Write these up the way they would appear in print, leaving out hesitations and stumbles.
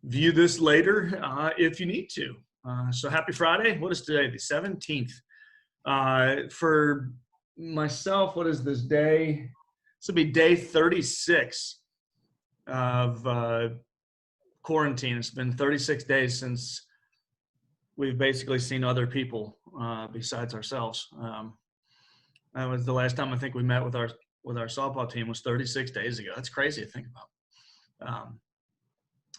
view this later if you need to. So happy Friday. What is today? The 17th. For myself, what is this day? This will be day 36 of quarantine. It's been 36 days since we've basically seen other people besides ourselves. That was the last time I think we met with our softball team was 36 days ago. That's crazy to think about.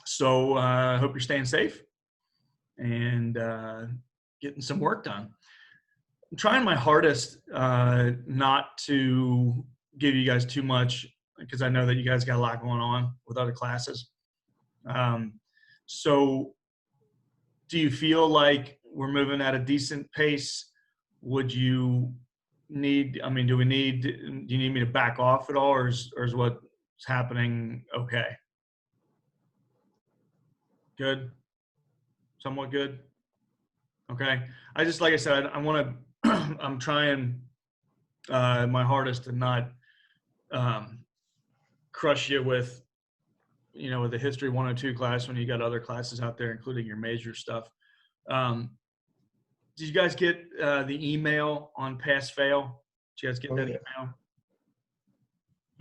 So I hope you're staying safe and getting some work done. I'm trying my hardest not to give you guys too much because I know that you guys got a lot going on with other classes. So do you feel like we're moving at a decent pace? Would you need, I mean, do you need me to back off at all, or is what's happening okay? Good? Somewhat good? Okay. I just, like I said, I want to, I'm trying my hardest to not crush you with, with the History 102 class when you got other classes out there, including your major stuff. Did you guys get the email on pass-fail? Did you guys get that email?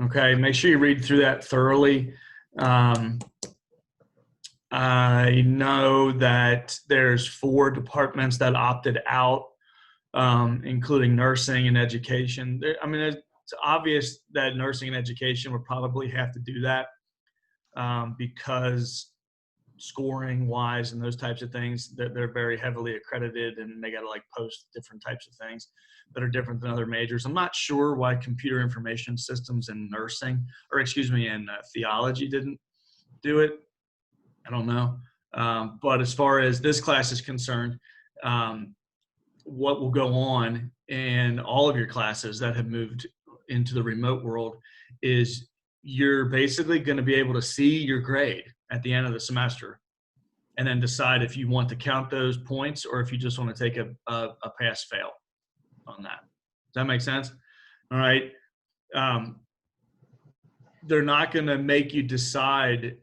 Okay, make sure you read through that thoroughly. I know that there's 4 departments that opted out, including nursing and education. I mean, it's obvious that nursing and education would probably have to do that because scoring wise and those types of things, they're very heavily accredited, and they got to like post different types of things that are different than other majors. I'm not sure why computer information systems and nursing, or excuse me, and theology didn't do it. I don't know. But as far as this class is concerned, what will go on in all of your classes that have moved into the remote world is you're basically going to be able to see your grade at the end of the semester and then decide if you want to count those points or if you just want to take a pass-fail on that. Does that make sense? All right. They're not going to make you decide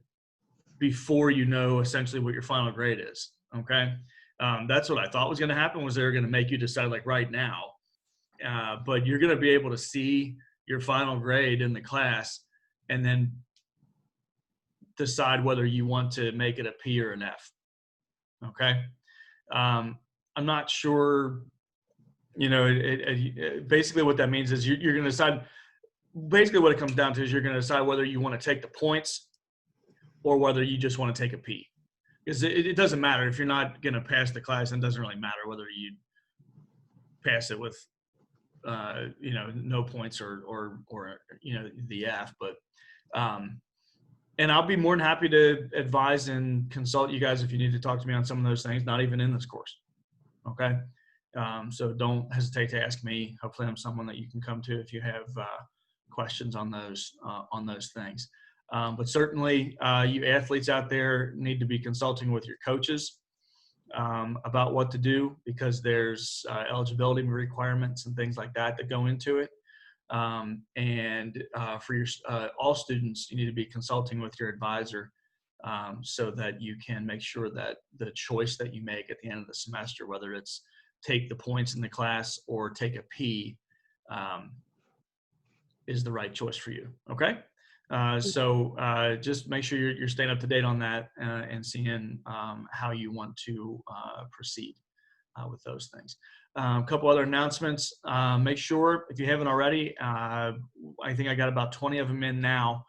before you know essentially what your final grade is. Okay. That's what I thought was going to happen, was they're going to make you decide like right now. But you're going to be able to see your final grade in the class and then decide whether you want to make it a P or an F. Okay. I'm not sure, basically what that means is you're going to decide, basically what it comes down to is you're going to decide whether you want to take the points or whether you just want to take a P. Because it doesn't matter if you're not going to pass the class, and it doesn't really matter whether you pass it with, no points or the F. But, and I'll be more than happy to advise and consult you guys if you need to talk to me on some of those things, not even in this course. Okay. So don't hesitate to ask me. Hopefully I'm someone that you can come to if you have questions on those things. But certainly you athletes out there need to be consulting with your coaches about what to do, because there's eligibility requirements and things like that go into it. And for your all students, you need to be consulting with your advisor so that you can make sure that the choice that you make at the end of the semester, whether it's take the points in the class or take a P, is the right choice for you. Okay. So just make sure you're staying up to date on that and seeing how you want to proceed with those things. A couple other announcements. Make sure, if you haven't already, I think I got about 20 of them in now.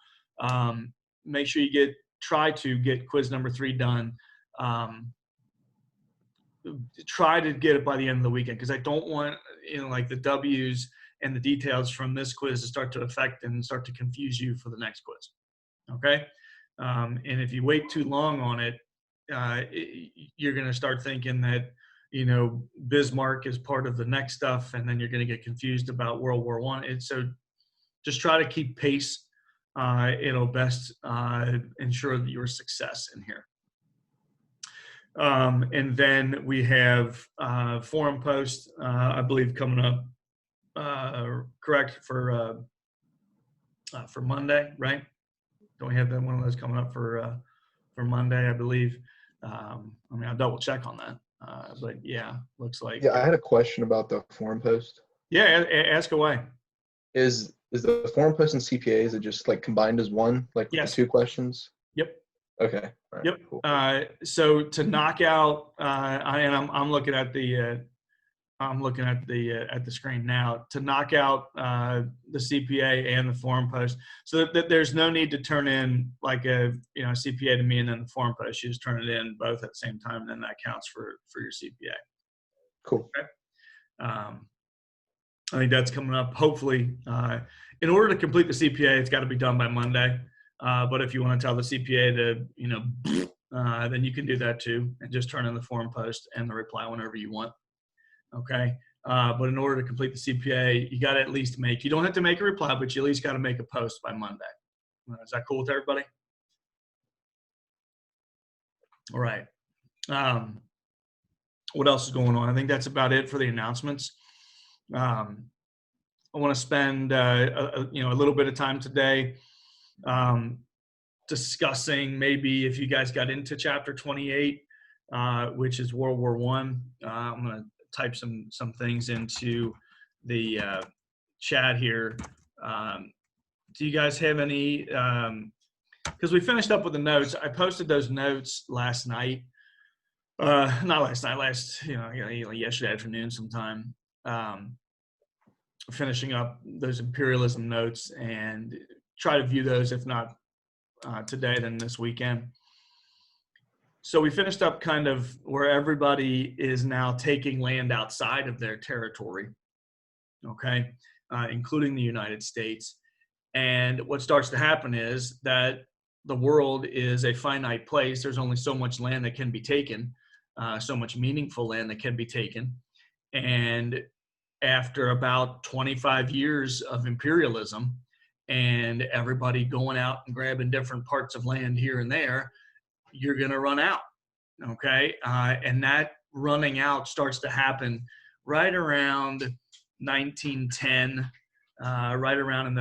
Make sure you try to get quiz number 3 done. Try to get it by the end of the weekend, because I don't want like the W's and the details from this quiz to start to affect and start to confuse you for the next quiz. Okay. And if you wait too long on it, you're going to start thinking that, Bismarck is part of the next stuff, and then you're going to get confused about World War I. And so just try to keep pace. It'll best ensure that your success in here. And then we have forum post, I believe, coming up, correct, for Monday, right? Don't we have that one of those coming up for for Monday, I believe. I mean, I'll double check on that. But yeah, looks like. Yeah, I had a question about the forum post. Yeah, ask away. Is the forum post and CPA, is it just like combined as one, like with Yes. the 2 questions? Yep. Okay. All right, Yep. cool. So to knock out, I'm looking at the screen now, to knock out the CPA and the forum post, so that there's no need to turn in like a CPA to me and then the forum post. You just turn it in both at the same time, and then that counts for your CPA. Cool. Okay. I think that's coming up. Hopefully, in order to complete the CPA, it's got to be done by Monday. But if you want to tell the CPA to, then you can do that too, and just turn in the forum post and the reply whenever you want. Okay. But in order to complete the CPA, you got to at least you don't have to make a reply, but you at least got to make a post by Monday. Is that cool with everybody? All right. What else is going on? I think that's about it for the announcements. I want to spend a little bit of time today discussing maybe if you guys got into chapter 28, which is World War I. I'm going to type some things into the chat here. Do you guys have any? Because we finished up with the notes. I posted those notes last night. Not last night. Yesterday afternoon sometime. Finishing up those imperialism notes, and try to view those, if not today, then this weekend. So we finished up kind of where everybody is now taking land outside of their territory, okay, including the United States. And what starts to happen is that the world is a finite place. There's only so much land that can be taken, so much meaningful land that can be taken. And after about 25 years of imperialism and everybody going out and grabbing different parts of land here and there, you're going to run out, okay? And that running out starts to happen right around 1910, right around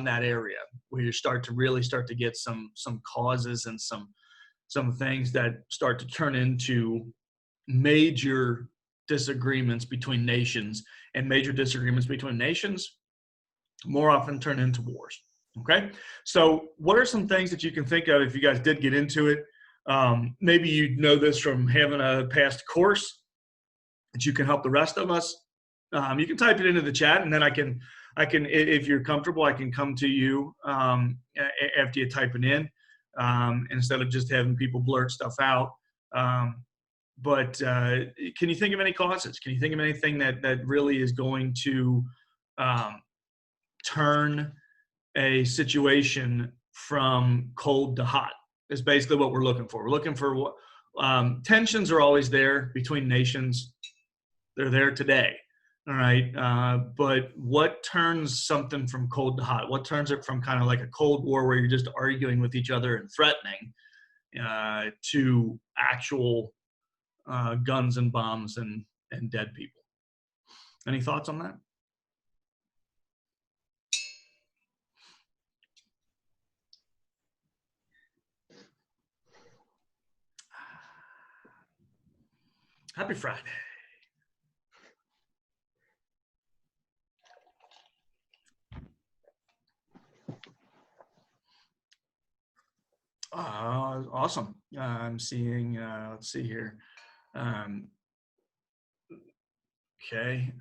that area, where you start to get some causes and some things that start to turn into major disagreements between nations, and major disagreements between nations more often turn into wars. Okay, so what are some things that you can think of if you guys did get into it? Maybe you know this from having a past course that you can help the rest of us. You can type it into the chat, and then I can, if you're comfortable, I can come to you after you type it in, instead of just having people blurt stuff out. But can you think of any causes? Can you think of anything that really is going to turn a situation from cold to hot? Is basically what we're looking for. We're looking for tensions are always there between nations. They're there today. All right. But what turns something from cold to hot? What turns it from kind of like a Cold War where you're just arguing with each other and threatening to actual guns and bombs and dead people? Any thoughts on that? Happy Friday. Awesome. I'm seeing, let's see here. Okay.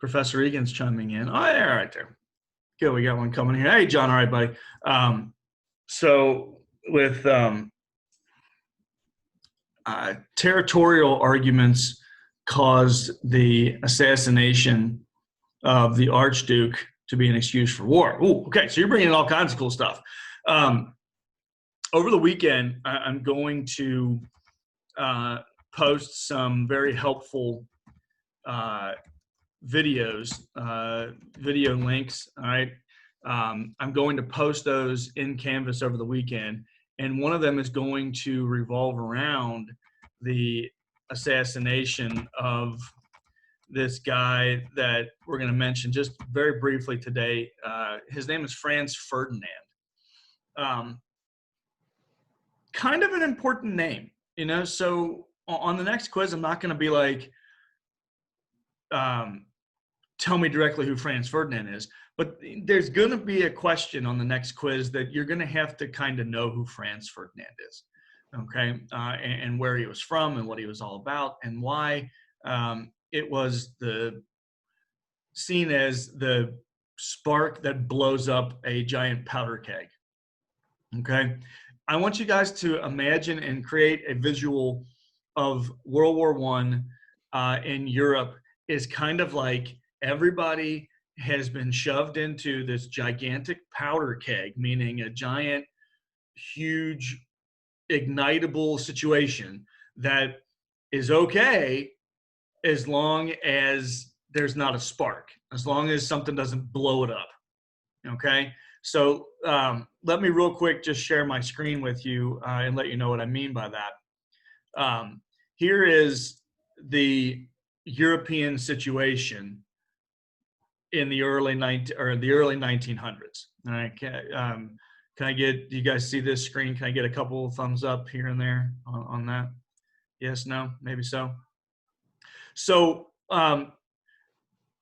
Professor Eagan's chiming in. Oh, yeah, right there. Good. We got one coming here. Hey, John. All right, buddy. So with territorial arguments caused the assassination of the Archduke to be an excuse for war. Ooh, okay. So you're bringing in all kinds of cool stuff. Over the weekend, I'm going to post some very helpful videos, video links. All right. I'm going to post those in Canvas over the weekend. And one of them is going to revolve around the assassination of this guy that we're going to mention just very briefly today. His name is Franz Ferdinand. kind of an important name, you know. So on the next quiz, I'm not going to be like, tell me directly who Franz Ferdinand is, but there's going to be a question on the next quiz that you're going to have to kind of know who Franz Ferdinand is, okay, and where he was from and what he was all about and why it was seen as the spark that blows up a giant powder keg. Okay, I want you guys to imagine and create a visual of World War I in Europe is kind of like everybody has been shoved into this gigantic powder keg, meaning a giant, huge, ignitable situation that is okay as long as there's not a spark, as long as something doesn't blow it up. Okay, so let me real quick just share my screen with you and let you know what I mean by that. Here is the European situation in the early 1900s. All right, can I get, do you guys see this screen? Can I get a couple of thumbs up here and there on that? Yes, no, maybe so. So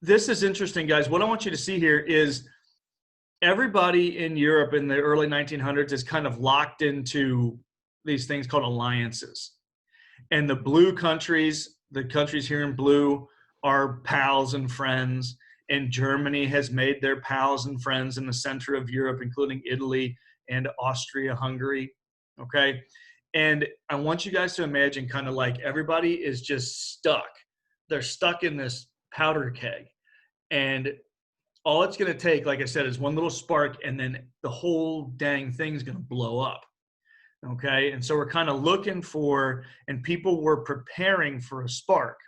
this is interesting, guys. What I want you to see here is everybody in Europe in the early 1900s is kind of locked into these things called alliances. And the blue countries, the countries here in blue, are pals and friends. And Germany has made their pals and friends in the center of Europe, including Italy and Austria-Hungary, okay? And I want you guys to imagine kind of like everybody is just stuck. They're stuck in this powder keg. And all it's going to take, like I said, is one little spark, and then the whole dang thing's going to blow up, okay? And so we're kind of looking for, and people were preparing for a spark.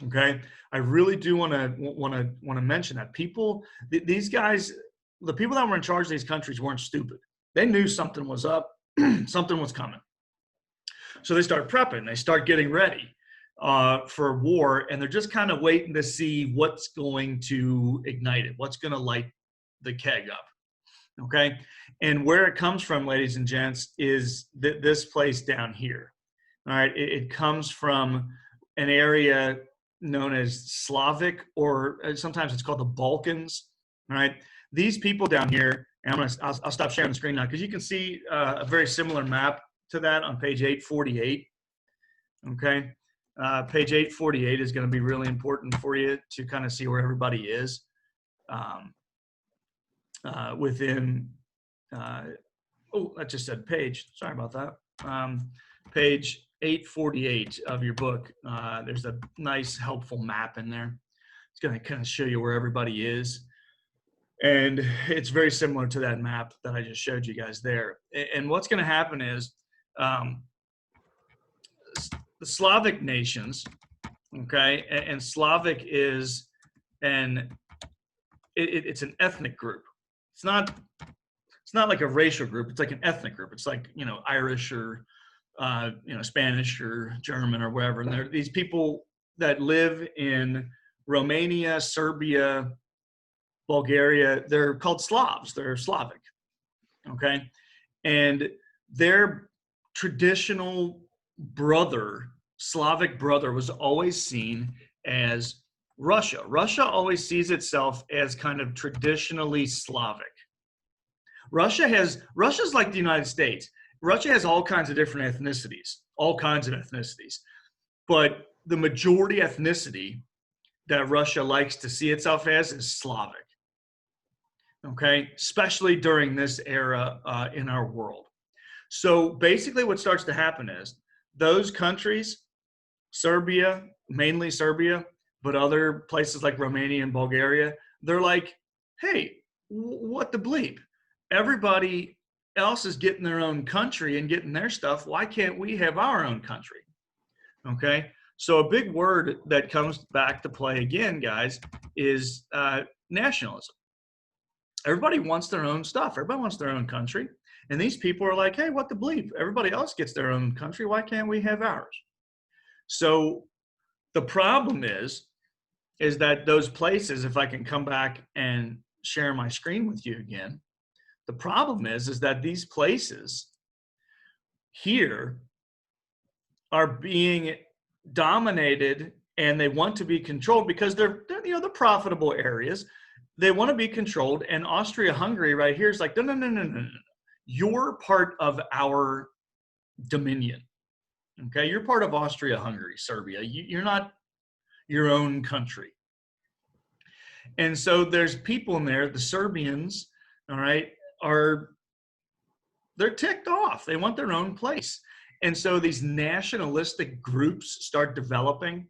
Okay, I really do want to mention that people, these guys, the people that were in charge of these countries weren't stupid. They knew something was up, something was coming. So they start prepping. They start getting ready for war, and they're just kind of waiting to see what's going to ignite it, what's going to light the keg up. Okay, and where it comes from, ladies and gents, is this place down here. All right, it comes from an area known as Slavic, or sometimes it's called the Balkans. All right, these people down here, and I'll stop sharing the screen now because you can see a very similar map to that on page 848. Okay, page 848 is going to be really important for you to kind of see where everybody is within. Oh, that just said page. Sorry about that. Page 848 of your book, there's a nice helpful map in there. It's going to kind of show you where everybody is, and it's very similar to that map that I just showed you guys there. And what's going to happen is the Slavic nations, okay, and Slavic is it's an ethnic group. It's not like a racial group. It's like an ethnic group. It's like, you know, Irish or Spanish or German or whatever. And they're these people that live in Romania, Serbia, Bulgaria. They're called Slavs. They're Slavic. Okay. And their traditional brother, Slavic brother, was always seen as Russia. Russia always sees itself as kind of traditionally Slavic. Russia's like the United States. Russia has all kinds of different ethnicities, but the majority ethnicity that Russia likes to see itself as is Slavic, okay, especially during this era in our world. So basically what starts to happen is those countries, Serbia, mainly Serbia, but other places like Romania and Bulgaria, they're like, hey, what the bleep? Everybody else is getting their own country and getting their stuff. Why can't we have our own country? Okay, so a big word that comes back to play again, guys, is nationalism. Everybody wants their own stuff. Everybody wants their own country. And these people are like, hey, what the bleep? Everybody else gets their own country. Why can't we have ours? So the problem is that those places, if I can come back and share my screen with you again, the problem is that these places here are being dominated, and they want to be controlled because they're the profitable areas. They want to be controlled, and Austria-Hungary right here is like, no. You're part of our dominion. Okay, you're part of Austria-Hungary, Serbia. You're not your own country. And so there's people in there, the Serbians, all right, they're ticked off. They want their own place. And so these nationalistic groups start developing,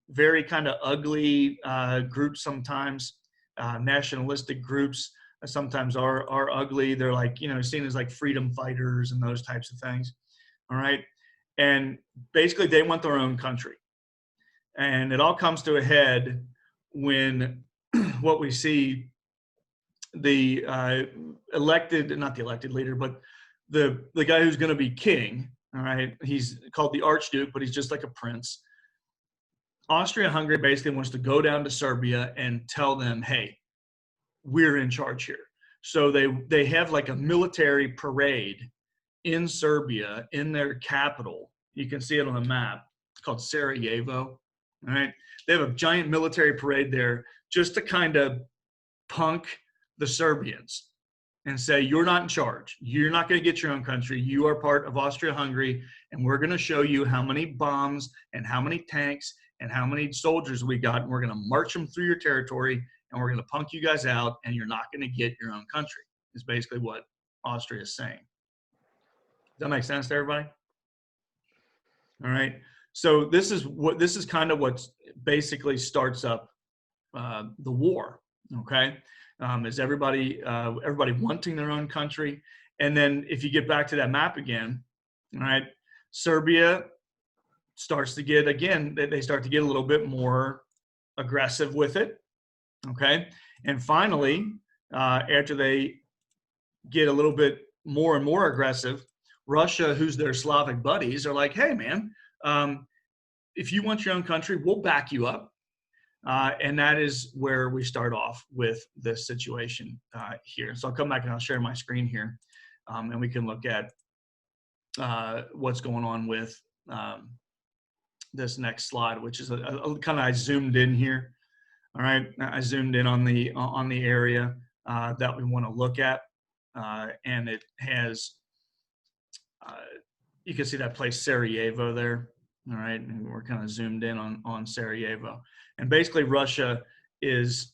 very kind of ugly groups sometimes. Nationalistic groups sometimes are ugly. They're like, seen as like freedom fighters and those types of things. All right. And basically they want their own country. And it all comes to a head when what we see the not the elected leader, but the guy who's going to be king, all right, he's called the Archduke, but he's just like a prince. Austria-Hungary basically wants to go down to Serbia and tell them, hey, we're in charge here. So they have like a military parade in Serbia, in their capital. You can see it on the map. It's called Sarajevo. All right. They have a giant military parade there just to kind of punk the Serbians and say, you're not in charge. You're not going to get your own country. You are part of Austria-Hungary, and we're going to show you how many bombs and how many tanks and how many soldiers we got, and we're going to march them through your territory, and we're going to punk you guys out, and you're not going to get your own country, is basically what Austria is saying. Does that make sense to everybody? All right. So this is kind of what basically starts up the war. Okay, is everybody wanting their own country, and then if you get back to that map again, all right, Serbia starts to get they start to get a little bit more aggressive with it. Okay, and finally, after they get a little bit more and more aggressive, Russia, who's their Slavic buddies, are like, hey, man, if you want your own country, we'll back you up. And that is where we start off with this situation here. So I'll come back and I'll share my screen here, and we can look at what's going on with this next slide, which is kind of I zoomed in here. All right, I zoomed in on the area that we want to look at, and it has you can see that place Sarajevo there. All right, and we're kind of zoomed in on Sarajevo. And basically Russia is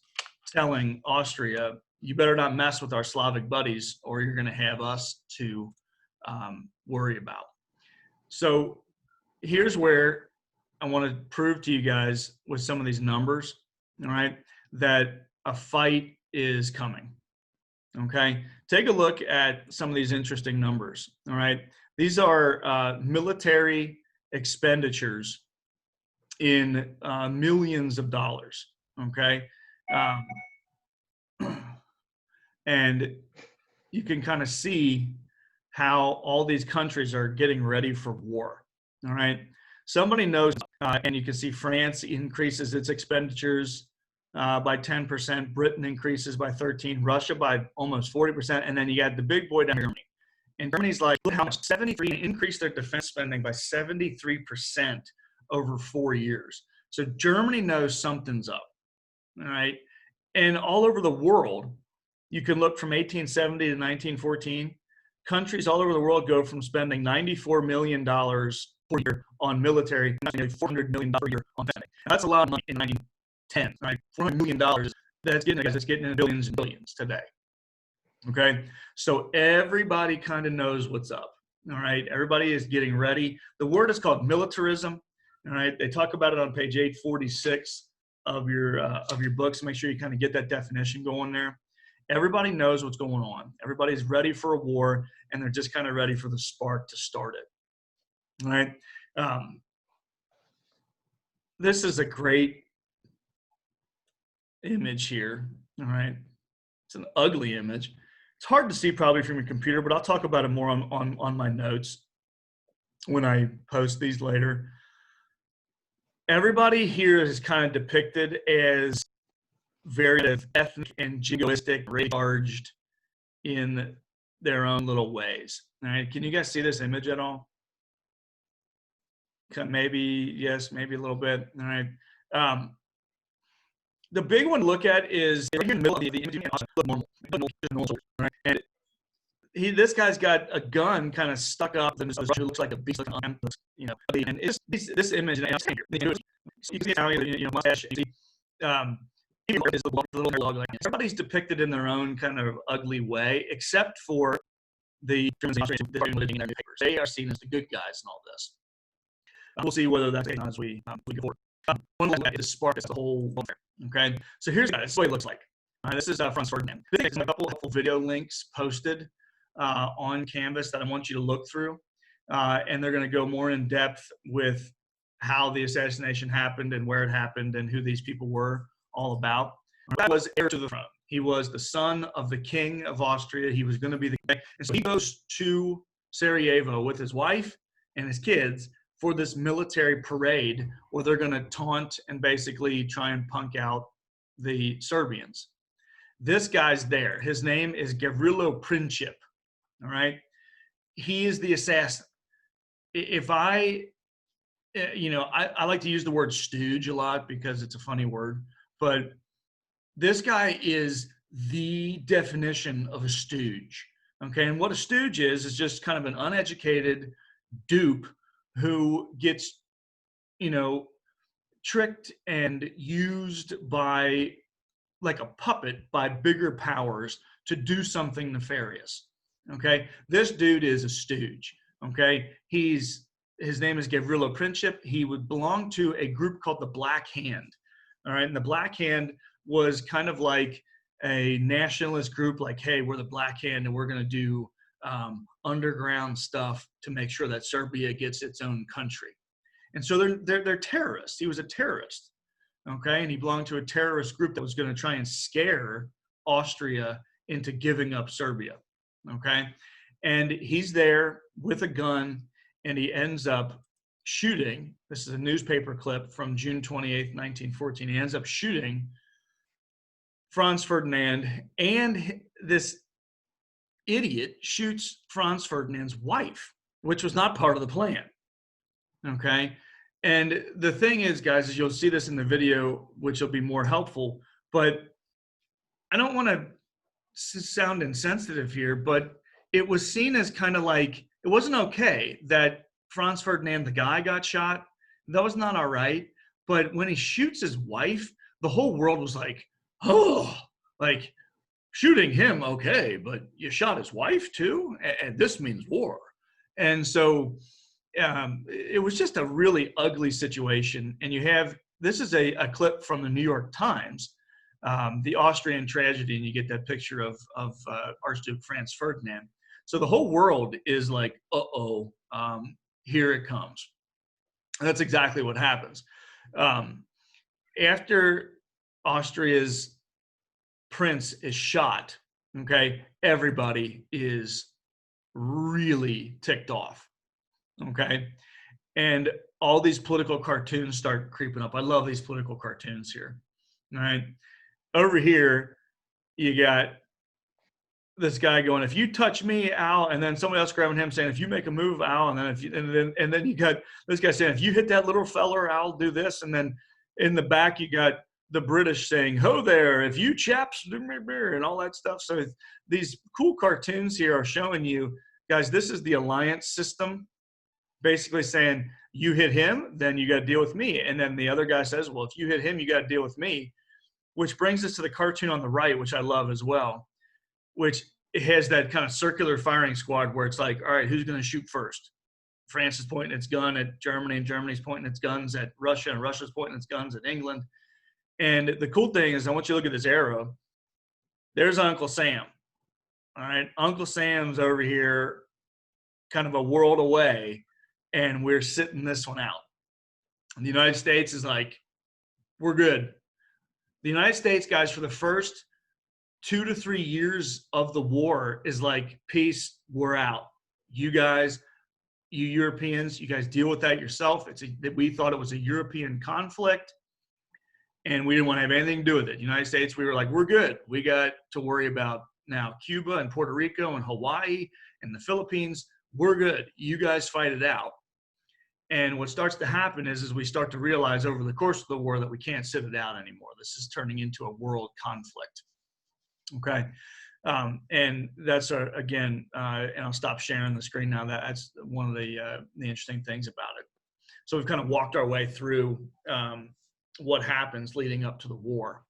telling Austria, you better not mess with our Slavic buddies or you're going to have us to worry about. So here's where I want to prove to you guys with some of these numbers, all right, that a fight is coming. Okay, take a look at some of these interesting numbers. All right, these are military expenditures in millions of dollars. Okay, and you can kind of see how all these countries are getting ready for war. All right, somebody knows, and you can see France increases its expenditures by 10%, Britain increases by 13%, Russia by almost 40%, and then you got the big boy down here, Germany. And Germany's like, look how much, 73, increased their defense spending by 73% over 4 years. So Germany knows something's up, all right? And all over the world, you can look from 1870 to 1914, countries all over the world go from spending $94 million per year on military, nearly $400 million per year on spending. And that's a lot of money in 1910, right? $400 million, that's getting in billions and billions today. Okay, so everybody kind of knows what's up. All right, everybody is getting ready. The word is called militarism. All right, they talk about it on page 846 of your books. Make sure you kind of get that definition going there. Everybody knows what's going on. Everybody's ready for a war, and they're just kind of ready for the spark to start it. All right, this is a great image here. All right, it's an ugly image. It's hard to see probably from your computer, but I'll talk about it more on my notes when I post these later. Everybody here is kind of depicted as very ethnic and jingoistic, rage-charged in their own little ways. All right, can you guys see this image at all? Maybe yes, maybe a little bit. All right. The big one to look at is right here in the middle of the image. Normal, right? And this guy's got a gun kind of stuck up and who looks like a beast, you know. And this image, and you can see how mustache. Is the little dog. Like, everybody's depicted in their own kind of ugly way, except for the living in their papers. They are seen as the good guys in all this. We'll see whether that's as we go forward. One of that is spark the whole affair. Okay, so here's what it looks like. This is Franz Ferdinand. There's a couple of helpful video links posted on Canvas that I want you to look through, and they're going to go more in depth with how the assassination happened and where it happened and who these people were all about. That was heir to the throne. He was the son of the king of Austria. He was going to be the king. And so he goes to Sarajevo with his wife and his kids for this military parade where they're going to taunt and basically try and punk out the Serbians. This guy's there. His name is Gavrilo Princip. All right. He is the assassin. If I like to use the word stooge a lot because it's a funny word, but this guy is the definition of a stooge. Okay. And what a stooge is just kind of an uneducated dupe who gets, tricked and used by, like a puppet, by bigger powers to do something nefarious. Okay. This dude is a stooge. Okay. His name is Gavrilo Princip. He would belong to a group called the Black Hand. All right. And the Black Hand was kind of like a nationalist group, like, hey, we're the Black Hand and we're going to do underground stuff to make sure that Serbia gets its own country. And so they're terrorists. He was a terrorist. Okay. And he belonged to a terrorist group that was going to try and scare Austria into giving up Serbia. Okay. And he's there with a gun and he ends up shooting. This is a newspaper clip from June 28th, 1914. He ends up shooting Franz Ferdinand, and this idiot shoots Franz Ferdinand's wife, which was not part of the plan. Okay. And the thing is, guys, is you'll see this in the video, which will be more helpful, but I don't want to sound insensitive here, but it was seen as kind of like, it wasn't okay that Franz Ferdinand, the guy, got shot. That was not all right. But when he shoots his wife, the whole world was like, oh, like, shooting him, okay, but you shot his wife too? And this means war. And so it was just a really ugly situation. And this is a clip from the New York Times, the Austrian tragedy, and you get that picture of Archduke Franz Ferdinand. So the whole world is like, uh-oh, here it comes. And that's exactly what happens. After Austria's prince is shot, okay, everybody is really ticked off, okay? And all these political cartoons start creeping up. I love these political cartoons here, all right? Over here, you got this guy going, if you touch me, Al, and then somebody else grabbing him saying, if you make a move, Al, and then you got this guy saying, if you hit that little feller, I'll do this. And then in the back, you got the British saying, ho there, if you chaps do me beer, and all that stuff. So these cool cartoons here are showing you, guys, this is the alliance system, basically saying, you hit him, then you got to deal with me. And then the other guy says, well, if you hit him, you got to deal with me, which brings us to the cartoon on the right, which I love as well, which it has that kind of circular firing squad where it's like, all right, who's going to shoot first? France is pointing its gun at Germany, and Germany's pointing its guns at Russia, and Russia's pointing its guns at England. And the cool thing is, I want you to look at this arrow. There's Uncle Sam. All right, Uncle Sam's over here kind of a world away, and we're sitting this one out. And the United States is like, we're good. The United States, guys, for the first 2 to 3 years of the war is like, peace, we're out. You guys, you Europeans, you guys deal with that yourself. We thought it was a European conflict, and we didn't want to have anything to do with it. United States, we were like, we're good. We got to worry about Now, Cuba and Puerto Rico and Hawaii and the Philippines, we're good. You guys fight it out. And what starts to happen is we start to realize over the course of the war that we can't sit it out anymore. This is turning into a world conflict. Okay. And that's again, and I'll stop sharing the screen now. That's one of the interesting things about it. So we've kind of walked our way through what happens leading up to the war.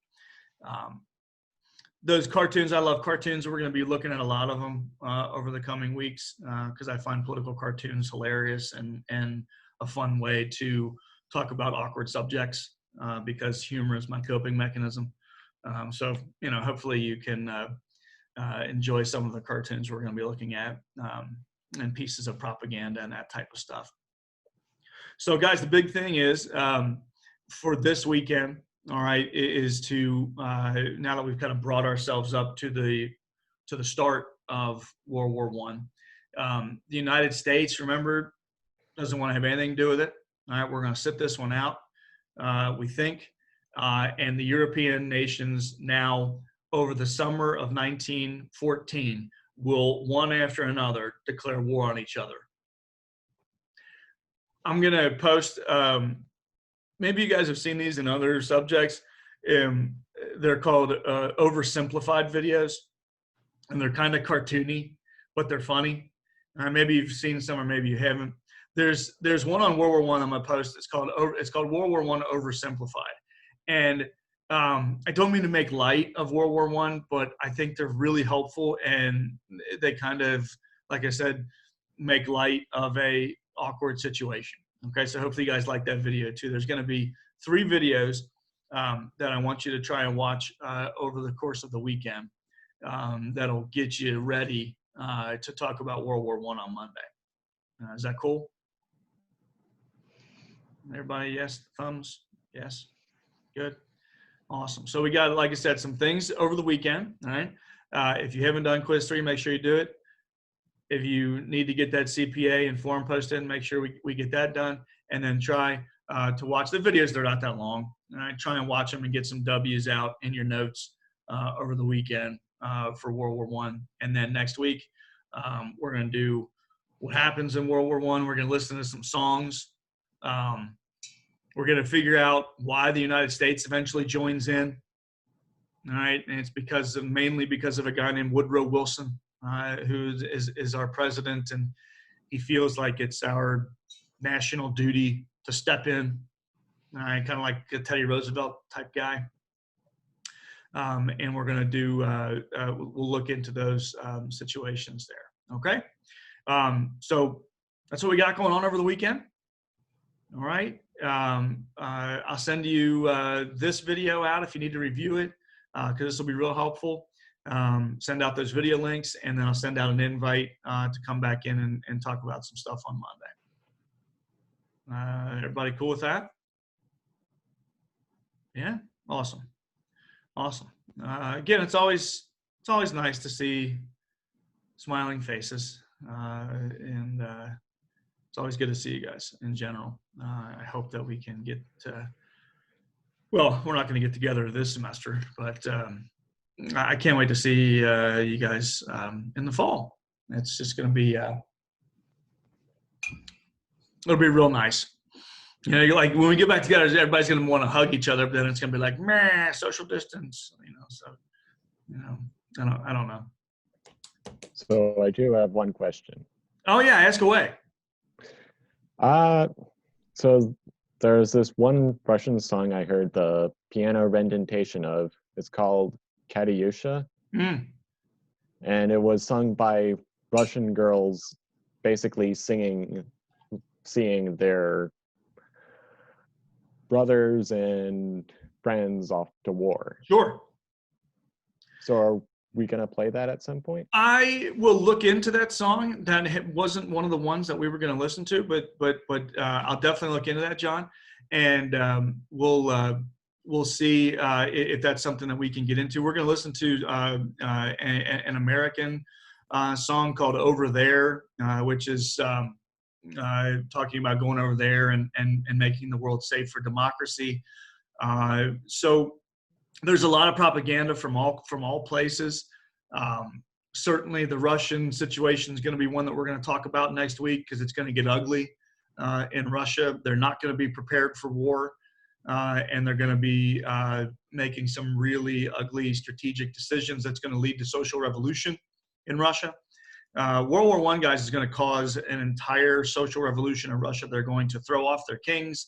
Those cartoons, I love cartoons. We're going to be looking at a lot of them over the coming weeks because I find political cartoons hilarious and a fun way to talk about awkward subjects because humor is my coping mechanism. So, hopefully you can enjoy some of the cartoons we're going to be looking at and pieces of propaganda and that type of stuff. So, guys, the big thing is for this weekend, all right, is to now that we've kind of brought ourselves up to the start of World War I. The United States, remember, doesn't want to have anything to do with it. All right, we're going to sit this one out, we think. And the European nations now, over the summer of 1914, will one after another declare war on each other. I'm going to post, maybe you guys have seen these in other subjects. They're called oversimplified videos, and they're kind of cartoony, but they're funny. Maybe you've seen some or maybe you haven't. There's one on World War I I'm going to post. It's called World War I Oversimplified. And I don't mean to make light of World War I, but I think they're really helpful, and they kind of, like I said, make light of a awkward situation. Okay, so hopefully you guys like that video too. There's going to be 3 videos that I want you to try and watch over the course of the weekend that'll get you ready to talk about World War I on Monday. Is that cool? Everybody, yes? Thumbs? Yes? Good. Awesome. So we got, like I said, some things over the weekend. All right. If you haven't done quiz 3, make sure you do it. If you need to get that CPA and form posted, make sure we get that done. And then try to watch the videos. They're not that long. All right. Try and watch them and get some W's out in your notes over the weekend for World War I. And then next week, we're going to do what happens in World War I. We're going to listen to some songs. We're going to figure out why the United States eventually joins in. All right. And it's mainly because of a guy named Woodrow Wilson, who is our president. And he feels like it's our national duty to step in. All right. Kind of like a Teddy Roosevelt type guy. And we're going to do, we'll look into those situations there. Okay. So that's what we got going on over the weekend. All right. I'll send you this video out if you need to review it, because this will be real helpful. Send out those video links, and then I'll send out an invite to come back in and talk about some stuff on Monday. Everybody cool with that? Yeah? Awesome. Awesome. Again, it's always nice to see smiling faces, and it's always good to see you guys in general. I hope that we can get well, we're not going to get together this semester, but I can't wait to see you guys in the fall. It's just going to be, it'll be real nice. Like when we get back together, everybody's going to want to hug each other, but then it's going to be like, meh, social distance, so, I don't know. So I do have one question. Oh yeah, ask away. So there's this one Russian song I heard the piano rendition of. It's called Katyusha. And it was sung by Russian girls basically seeing their brothers and friends off to war. Sure. So are we going to play that at some point? I will look into that song. That wasn't one of the ones that we were going to listen to, but I'll definitely look into that, John. And we'll see if that's something that we can get into. We're going to listen to an American song called "Over There," which is talking about going over there and making the world safe for democracy. So there's a lot of propaganda from all places. Certainly the Russian situation is going to be one that we're going to talk about next week because it's going to get ugly in Russia. They're not going to be prepared for war, and they're going to be making some really ugly strategic decisions that's going to lead to social revolution in Russia. World War I, guys, is going to cause an entire social revolution in Russia. They're going to throw off their kings.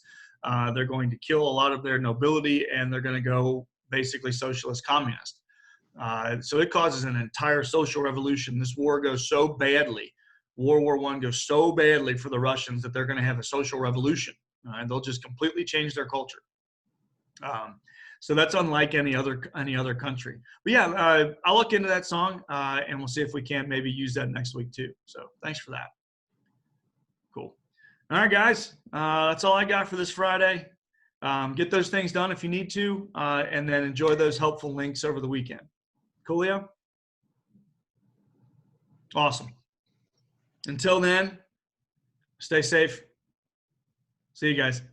They're going to kill a lot of their nobility, and they're going to go basically socialist communist. So it causes an entire social revolution. This war goes so badly. World War I goes so badly for the Russians that they're going to have a social revolution. And they'll just completely change their culture. So that's unlike any other country. But yeah, I'll look into that song, and we'll see if we can't maybe use that next week too. So thanks for that. Cool. All right, guys. That's all I got for this Friday. Get those things done if you need to, and then enjoy those helpful links over the weekend. Coolio? Awesome. Until then, stay safe. See you guys.